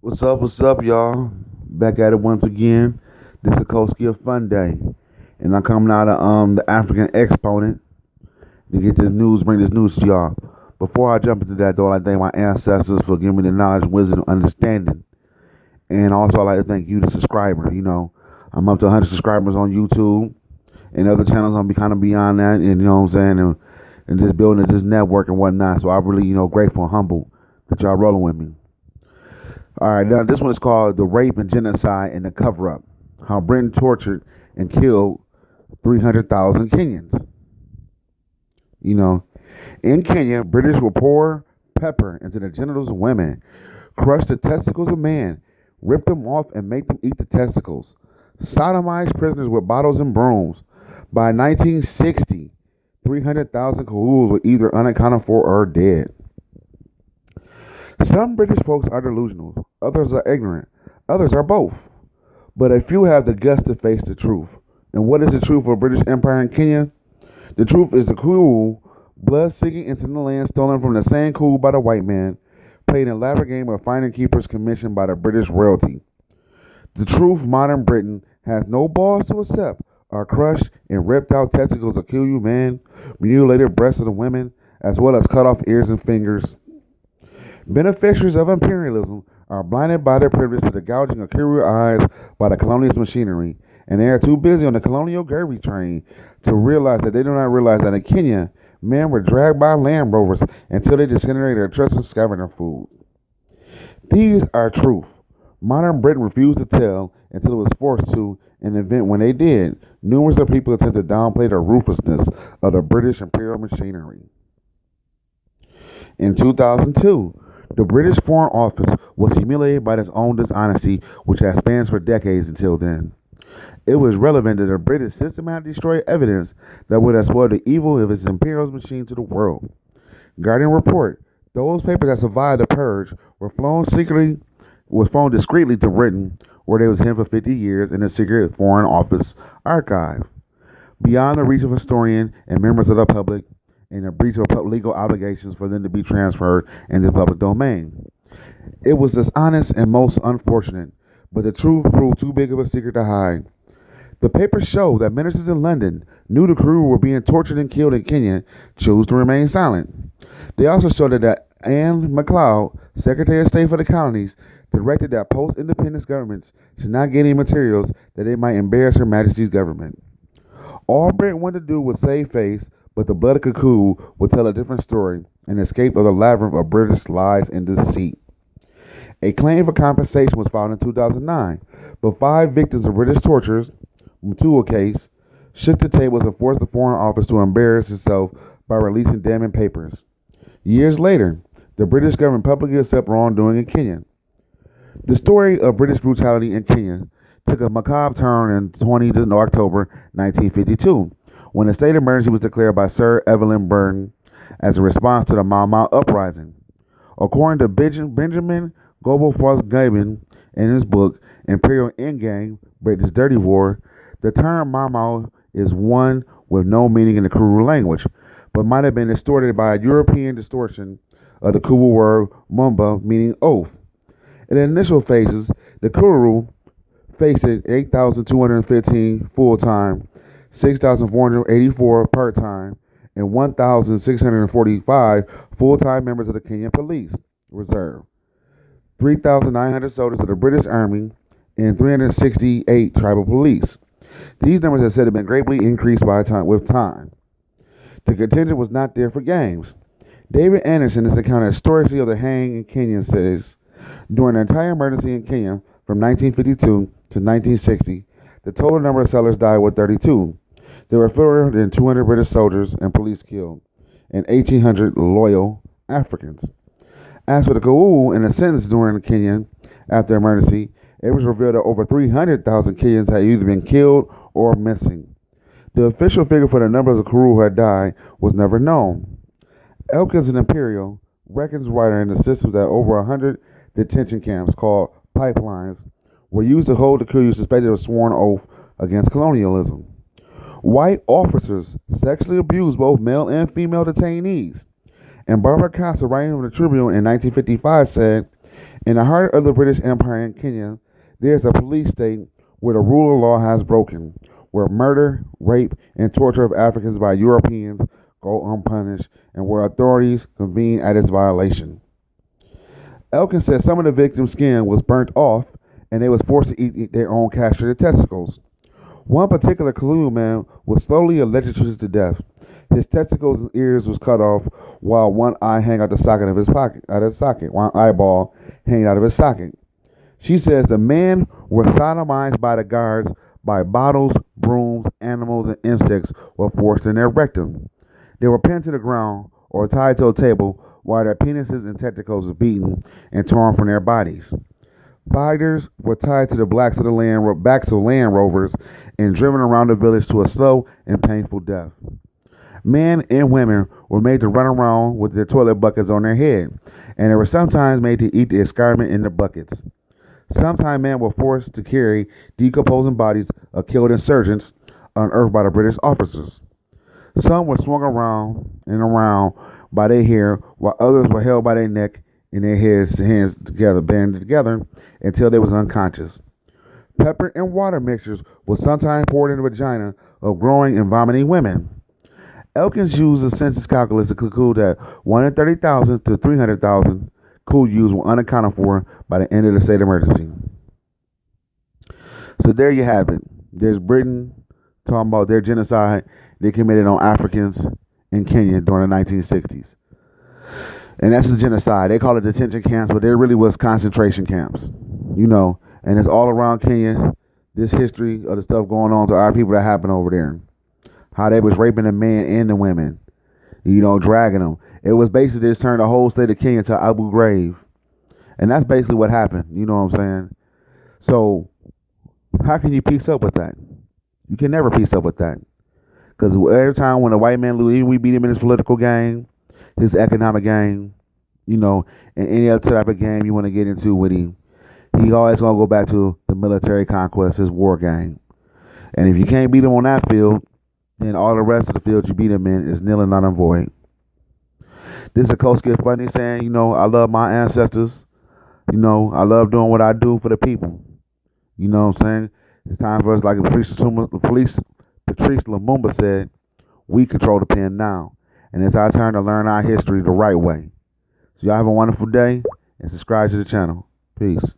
What's up, y'all? Back at it once again. This is Koski of Fun Day. And I'm coming out of the African Exponent to get this news, bring this news to y'all. Before I jump into that, though, I thank my ancestors for giving me the knowledge, wisdom, and understanding. And also, I'd like to thank you, the subscriber. I'm up to 100 subscribers on YouTube and other channels. I'm kind of beyond that, and you know what I'm saying, and just building this network and whatnot. So I'm really, grateful and humble that y'all rolling with me. All right, now this one is called The Rape and Genocide and the Cover Up. How Britain tortured and killed 300,000 Kenyans. You know, in Kenya, British will pour pepper into the genitals of women, crush the testicles of men, rip them off, and make them eat the testicles. Sodomize prisoners with bottles and brooms. By 1960, 300,000 Kahuls were either unaccounted for or dead. Some British folks are delusional, others are ignorant, others are both. But a few have the guts to face the truth. And what is the truth of British Empire in Kenya? The truth is the cruel, blood-seeking into the land stolen from the same coup by the white man, played an elaborate game of finding keepers commissioned by the British royalty. The truth modern Britain has no balls to accept are crushed and ripped out testicles of kill you men, mutilated breasts of the women, as well as cut off ears and fingers. Beneficiaries of imperialism are blinded by their privilege to the gouging of curious eyes by the colonialist machinery, and they are too busy on the colonial gravy train to realize that they do not realize that in Kenya, men were dragged by Land Rovers until they disintegrated their trusted scavenger food. These are truth. Modern Britain refused to tell until it was forced to, an event when they did. Numerous of people attempt to downplay the ruthlessness of the British imperial machinery. In 2002, the British Foreign Office was humiliated by its own dishonesty, which had spanned for decades until then. It was relevant that the British systematically destroyed evidence that would have spoiled the evil of its imperialist machine to the world. Guardian report: those papers that survived the purge were flown discreetly to Britain, where they was hidden for 50 years in a secret Foreign Office archive, beyond the reach of historians and members of the public, and a breach of legal obligations for them to be transferred into the public domain. It was dishonest and most unfortunate, but the truth proved too big of a secret to hide. The papers show that ministers in London knew the crew were being tortured and killed in Kenya, chose to remain silent. They also showed that Anne MacLeod, Secretary of State for the Colonies, directed that post-independence governments should not get any materials that they might embarrass Her Majesty's government. All Britain wanted to do was save face, but the blood cuckoo would tell a different story and escape of the labyrinth of British lies and deceit. A claim for compensation was filed in 2009, but five victims of British tortures, Mutua case, shook the tables and forced the Foreign Office to embarrass itself by releasing damning papers. Years later, the British government publicly accepted wrongdoing in Kenya. The story of British brutality in Kenya took a macabre turn in October 1952, when a state of emergency was declared by Sir Evelyn Burton as a response to the Mau Mau uprising. According to Benjamin Goebel-Frost-Gaben in his book Imperial Endgame, Britain's Dirty War, the term Mau Mau is one with no meaning in the Kuru language, but might have been distorted by a European distortion of the Kuru word Mumba, meaning oath. In the initial phases, the Kuru faced 8,215 full-time, 6,484 part-time, and 1,645 full-time members of the Kenyan Police Reserve, 3,900 soldiers of the British Army, and 368 tribal police. These numbers are said to have been greatly increased with time. The contingent was not there for games. David Anderson is accounted historically of the hanging in Kenya says, during the entire emergency in Kenya from 1952 to 1960, the total number of settlers died was 32. There were fewer than 200 British soldiers and police killed, and 1,800 loyal Africans. As for the Kaul in a sentence during Kenya after emergency, it was revealed that over 300,000 Kenyans had either been killed or missing. The official figure for the number of Kaul who had died was never known. Elkins and Imperial reckons writer in the system that over 100 detention camps called pipelines were used to hold the crew suspected of sworn oath against colonialism. White officers sexually abused both male and female detainees. And Barbara Costa, writing from the Tribune in 1955, said, In the heart of the British Empire in Kenya, there is a police state where the rule of law has broken, where murder, rape, and torture of Africans by Europeans go unpunished, and where authorities convene at its violation. Elkins said some of the victims' skin was burnt off and they was forced to eat their own castrated testicles. One particular Kalu man was slowly electrocuted to death. His testicles and ears was cut off while one eye hang out the socket of his pocket, out of his socket, one eyeball hanging out of his socket. She says the men were sodomized by the guards by bottles, brooms, animals, and insects were forced in their rectum. They were pinned to the ground or tied to a table while their penises and testicles were beaten and torn from their bodies. Fighters were tied to the backs of Land Rovers and driven around the village to a slow and painful death. Men and women were made to run around with their toilet buckets on their head, and they were sometimes made to eat the excrement in the buckets. Sometimes men were forced to carry decomposing bodies of killed insurgents unearthed by the British officers. Some were swung around and around by their hair, while others were held by their neck and their hands together, banded together until they was unconscious. Pepper and water mixtures were sometimes poured in the vagina of growing and vomiting women. Elkins used a census calculus to conclude that 1 in 30,000 to 300,000 Kuyus were unaccounted for by the end of the state emergency. So there you have it. There's Britain talking about their genocide they committed on Africans in Kenya during the 1960s. And that's the genocide. They call it detention camps, but there really was concentration camps. And it's all around Kenya, this history of the stuff going on to our people that happened over there. How they was raping the men and the women, dragging them. It was basically just turned the whole state of Kenya to Abu Ghraib. And that's basically what happened. You know what I'm saying? So, how can you piece up with that? You can never piece up with that. Because every time when a white man loses, we beat him in his political game, his economic game, and any other type of game you want to get into with him, he always going to go back to the military conquest, his war game. And if you can't beat him on that field, then all the rest of the field you beat him in is nil and not and void. This is a Coach Get Funny saying, I love my ancestors. I love doing what I do for the people. You know what I'm saying? It's time for us, like Patrice Lumumba said, we control the pen now. And it's our turn to learn our history the right way. So y'all have a wonderful day and subscribe to the channel. Peace.